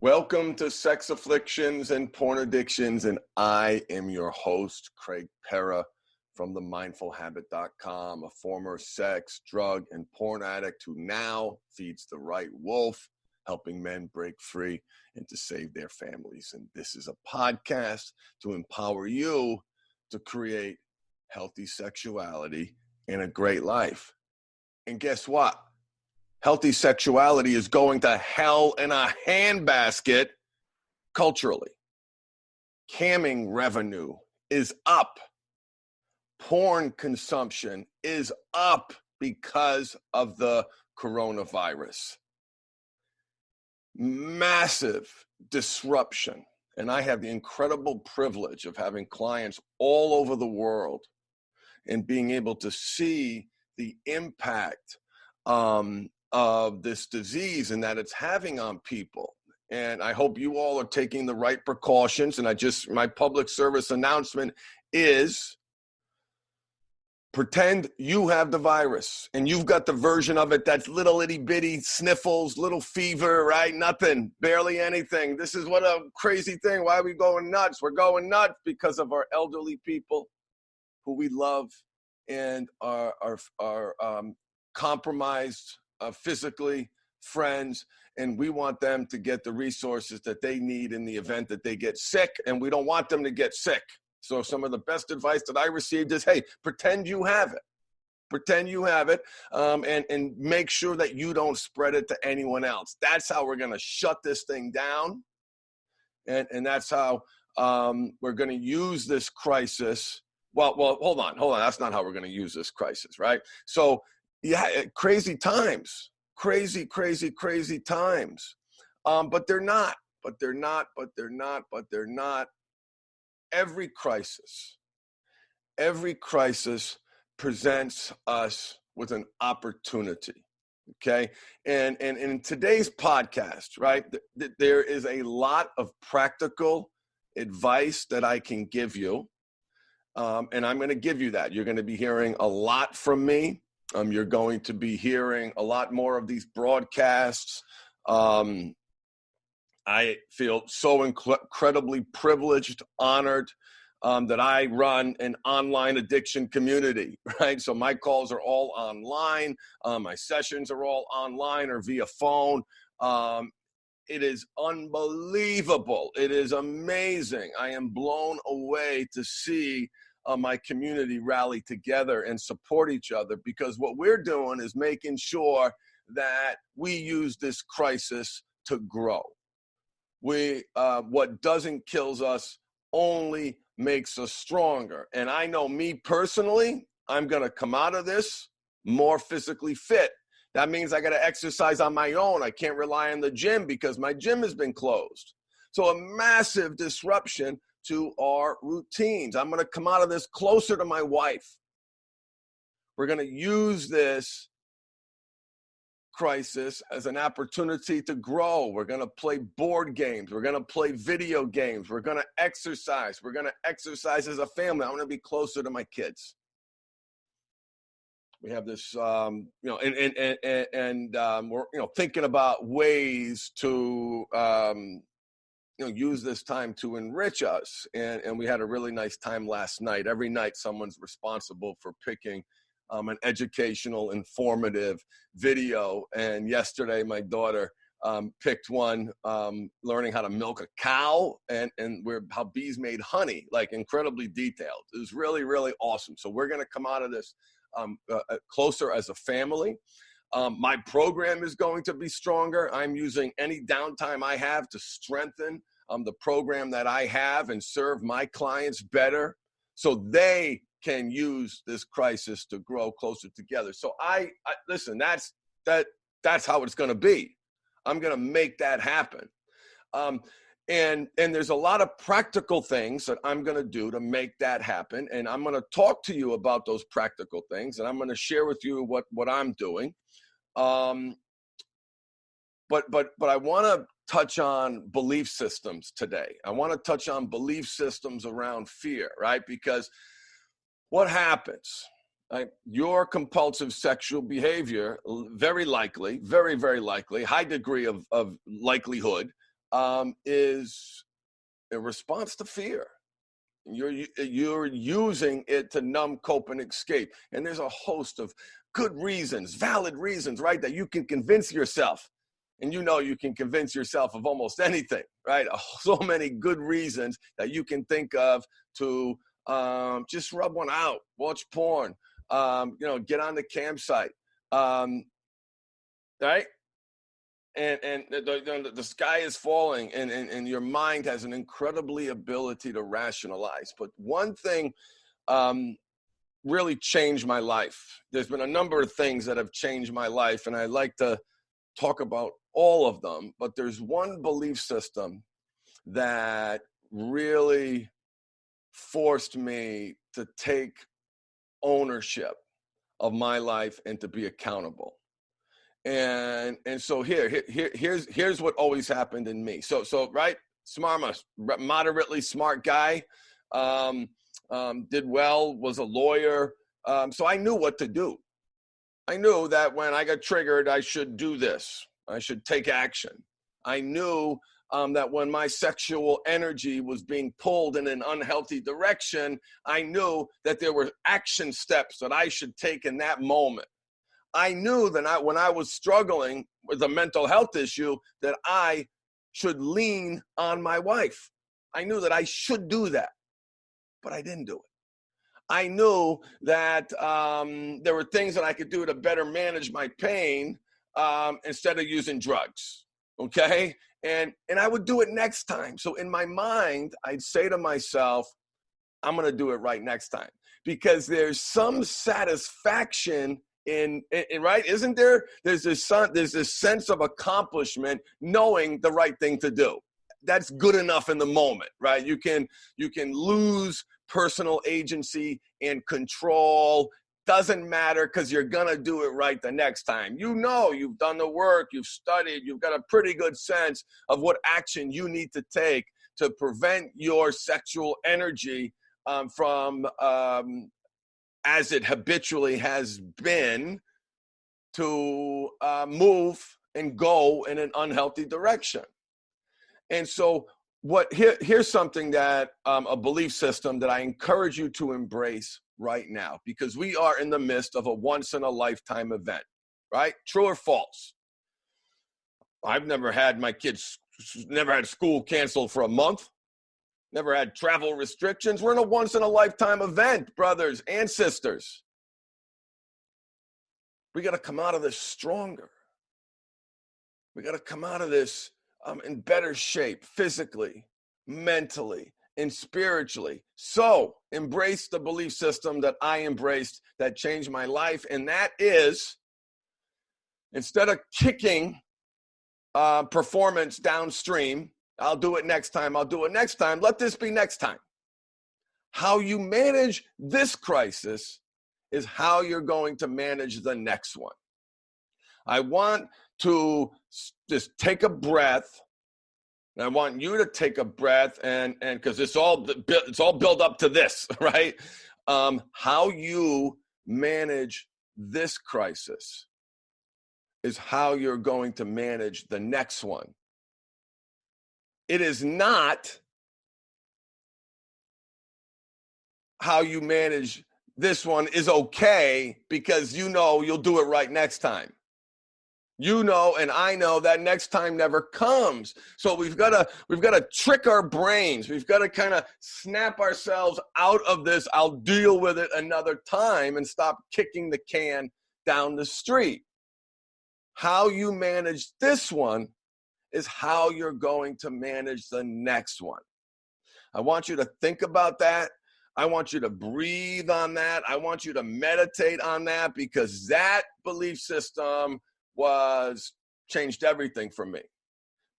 Welcome to Sex Afflictions and Porn Addictions, and I am your host, Craig Perra from themindfulhabit.com, a former sex, drug, and porn addict who now feeds the right wolf, helping men break free and to save their families. And this is a podcast to empower you to create healthy sexuality and a great life. And guess what? Healthy sexuality is going to hell in a handbasket culturally. Camming revenue is up. Porn consumption is up because of the coronavirus. Massive disruption. And I have the incredible privilege of having clients all over the world and being able to see the impact of this disease and that it's having on people. And I hope you all are taking the right precautions. And my public service announcement is pretend you have the virus and you've got the version of it that's little itty bitty sniffles, little fever, right? Nothing, barely anything. This is what a crazy thing. Why are we going nuts? We're going nuts because of our elderly people who we love and are compromised physically, friends, and we want them to get the resources that they need in the event that they get sick, and we don't want them to get sick. So some of the best advice that I received is, hey, pretend you have it. Pretend you have it, and make sure that you don't spread it to anyone else. That's how we're going to shut this thing down, and that's how we're going to use this crisis. Well, hold on. That's not how we're going to use this crisis, right? So, yeah, crazy times, crazy times. But they're not. Every crisis presents us with an opportunity. Okay. And in today's podcast, right, there is a lot of practical advice that I can give you. And I'm going to give you that. You're going to be hearing a lot from me. You're going to be hearing a lot more of these broadcasts. I feel so incredibly privileged, honored that I run an online addiction community, right? So my calls are all online. My sessions are all online or via phone. It is unbelievable. It is amazing. I am blown away to see my community rally together and support each other, because what we're doing is making sure that we use this crisis to grow. What doesn't kill us only makes us stronger. And I know me personally, I'm going to come out of this more physically fit. That means I got to exercise on my own. I can't rely on the gym because my gym has been closed. So a massive disruption to our routines. I'm going to come out of this closer to my wife. We're going to use this crisis as an opportunity to grow. We're going to play board games. We're going to play video games. We're going to exercise. We're going to exercise as a family. I want to be closer to my kids. We have this, we're, thinking about ways to, use this time to enrich us. And we had a really nice time last night. Every night, someone's responsible for picking an educational, informative video. And yesterday, my daughter picked one, learning how to milk a cow and how bees made honey, like incredibly detailed. It was really, really awesome. So we're going to come out of this closer as a family. My program is going to be stronger. I'm using any downtime I have to strengthen the program that I have and serve my clients better so they can use this crisis to grow closer together. So I listen, that's how it's going to be. I'm going to make that happen. And there's a lot of practical things that I'm going to do to make that happen. And I'm going to talk to you about those practical things, and I'm going to share with you what I'm doing. But I want to touch on belief systems today. I want to touch on belief systems around fear, right? Because what happens, right? Your compulsive sexual behavior, very likely, very, very likely, high degree of likelihood, is a response to fear. You're using it to numb, cope, and escape. And there's a host of good reasons, valid reasons, right, that you can convince yourself. And you know you can convince yourself of almost anything, right? So many good reasons that you can think of to just rub one out, watch porn, get on the campsite, right? And the sky is falling, and your mind has an incredibly ability to rationalize. But one thing really changed my life. There's been a number of things that have changed my life, and I like to talk about all of them. But there's one belief system that really forced me to take ownership of my life and to be accountable. And so here's what always happened in me. So right, moderately smart guy, did well, was a lawyer. So I knew what to do. I knew that when I got triggered, I should do this. I should take action. I knew that when my sexual energy was being pulled in an unhealthy direction, I knew that there were action steps that I should take in that moment. I knew that when I was struggling with a mental health issue, that I should lean on my wife. I knew that I should do that, but I didn't do it. I knew that there were things that I could do to better manage my pain instead of using drugs, okay? And I would do it next time. So in my mind, I'd say to myself, I'm going to do it right next time, because there's some satisfaction in right, isn't there? There's this sense of accomplishment knowing the right thing to do. That's good enough in the moment, right? You can lose personal agency and control. Doesn't matter, because you're gonna do it right the next time. You know, you've done the work, you've studied, you've got a pretty good sense of what action you need to take to prevent your sexual energy from as it habitually has been, to move and go in an unhealthy direction. And so here's something that a belief system that I encourage you to embrace right now, because we are in the midst of a once-in-a-lifetime event, right? True or false? I've never had school canceled for a month. Never had travel restrictions. We're in a once-in-a-lifetime event, brothers and sisters. We got to come out of this stronger. We got to come out of this in better shape, physically, mentally, and spiritually. So embrace the belief system that I embraced that changed my life, and that is, instead of kicking performance downstream, I'll do it next time, let this be next time. How you manage this crisis is how you're going to manage the next one. I want to just take a breath, and I want you to take a breath, and because it's all built up to this, right? How you manage this crisis is how you're going to manage the next one. It is not how you manage this one is okay, because you know you'll do it right next time. You know, and I know that next time never comes. So we've got to trick our brains. We've got to kind of snap ourselves out of this, I'll deal with it another time, and stop kicking the can down the street. How you manage this one is how you're going to manage the next one. I want you to think about that. I want you to breathe on that. I want you to meditate on that, because that belief system changed everything for me,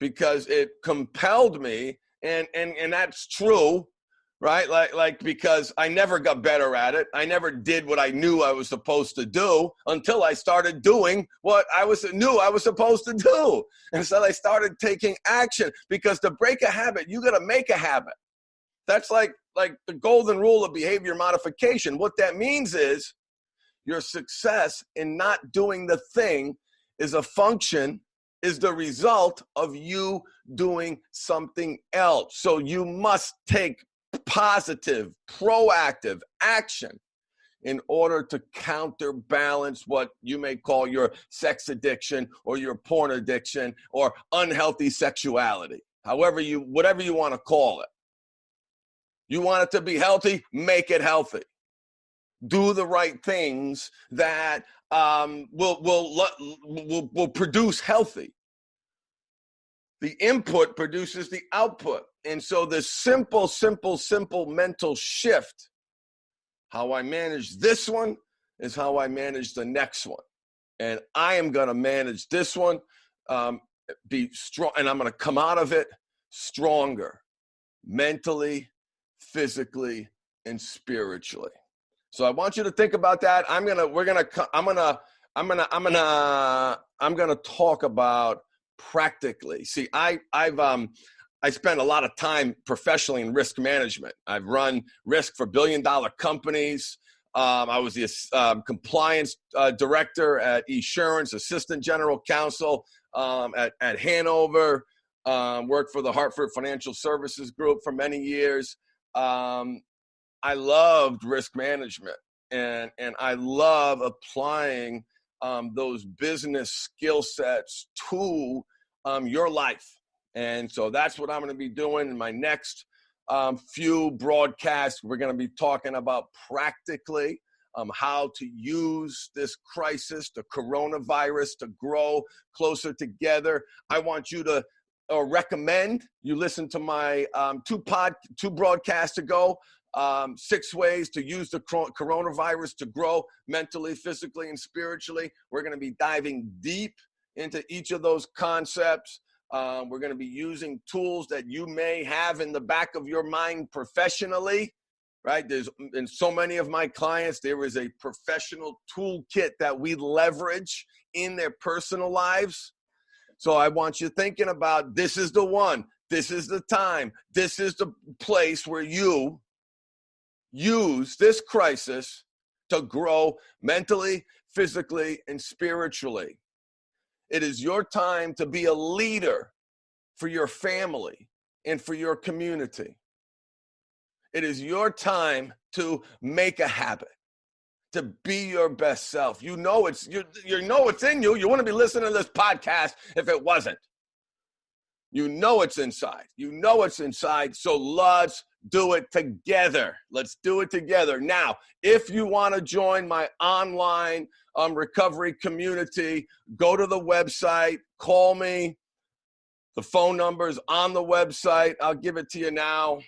because it compelled me, and that's true, right? Like because I never got better at it. I never did what I knew I was supposed to do until I started doing what I knew I was supposed to do. And so I started taking action, because to break a habit, you got to make a habit. That's like the golden rule of behavior modification. What that means is your success in not doing the thing is a function is the result of you doing something else. So you must take positive, proactive action in order to counterbalance what you may call your sex addiction or your porn addiction or unhealthy sexuality. Whatever you want to call it. You want it to be healthy, make it healthy. Do the right things that will produce healthy. The input produces the output. And so the simple mental shift, how I manage this one is how I manage the next one. And I am going to manage this one, be strong, and I'm going to come out of it stronger, mentally, physically, and spiritually. So I want you to think about that. I'm gonna talk about practically. See, I spent a lot of time professionally in risk management. I've run risk for billion-dollar companies. I was the compliance director at Esurance, assistant general counsel at Hanover. Worked for the Hartford Financial Services Group for many years. I loved risk management, and I love applying those business skill sets to your life. And so that's what I'm going to be doing in my next few broadcasts. We're going to be talking about practically how to use this crisis, the coronavirus, to grow closer together. I want you to recommend you listen to my two broadcasts ago. 6 ways to use the coronavirus to grow mentally, physically, and spiritually. We're going to be diving deep into each of those concepts. We're going to be using tools that you may have in the back of your mind professionally, right? In so many of my clients, there is a professional toolkit that we leverage in their personal lives. So I want you thinking about, this is the one, this is the time, this is the place where you use this crisis to grow mentally, physically, and spiritually. It is your time to be a leader for your family and for your community. It is your time to make a habit, to be your best self. You know it's in you. You wouldn't be listening to this podcast if it wasn't. You know it's inside. You know it's inside. So let's do it together. Let's do it together. Now, if you want to join my online recovery community, go to the website, call me. The phone number is on the website. I'll give it to you now.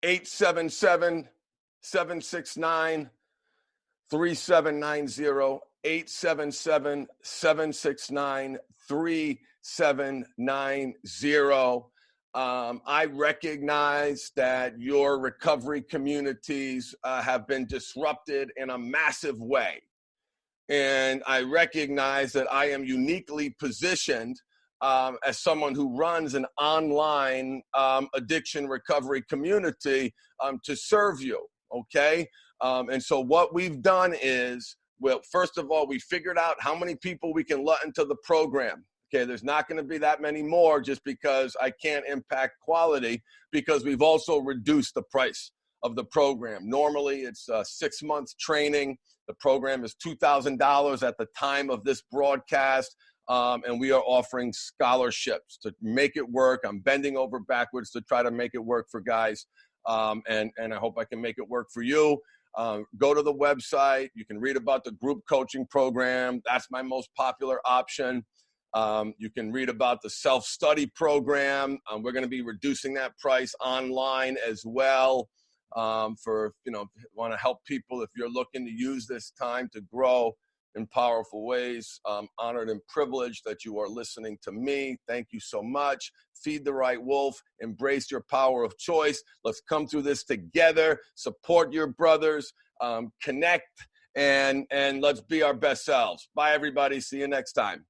(877) 769 3790, 877 769 3790. I recognize that your recovery communities have been disrupted in a massive way. And I recognize that I am uniquely positioned as someone who runs an online addiction recovery community to serve you, okay? And so what we've done is, well, first of all, we figured out how many people we can let into the program. Okay, there's not going to be that many more just because I can't impact quality, because we've also reduced the price of the program. Normally, it's 6 months training. The program is $2,000 at the time of this broadcast, and we are offering scholarships to make it work. I'm bending over backwards to try to make it work for guys, and I hope I can make it work for you. Go to the website. You can read about the group coaching program. That's my most popular option. You can read about the self-study program. We're going to be reducing that price online as well. For, want to help people if you're looking to use this time to grow in powerful ways. I'm honored and privileged that you are listening to me. Thank you so much. Feed the right wolf. Embrace your power of choice. Let's come through this together. Support your brothers. Connect and let's be our best selves. Bye, everybody. See you next time.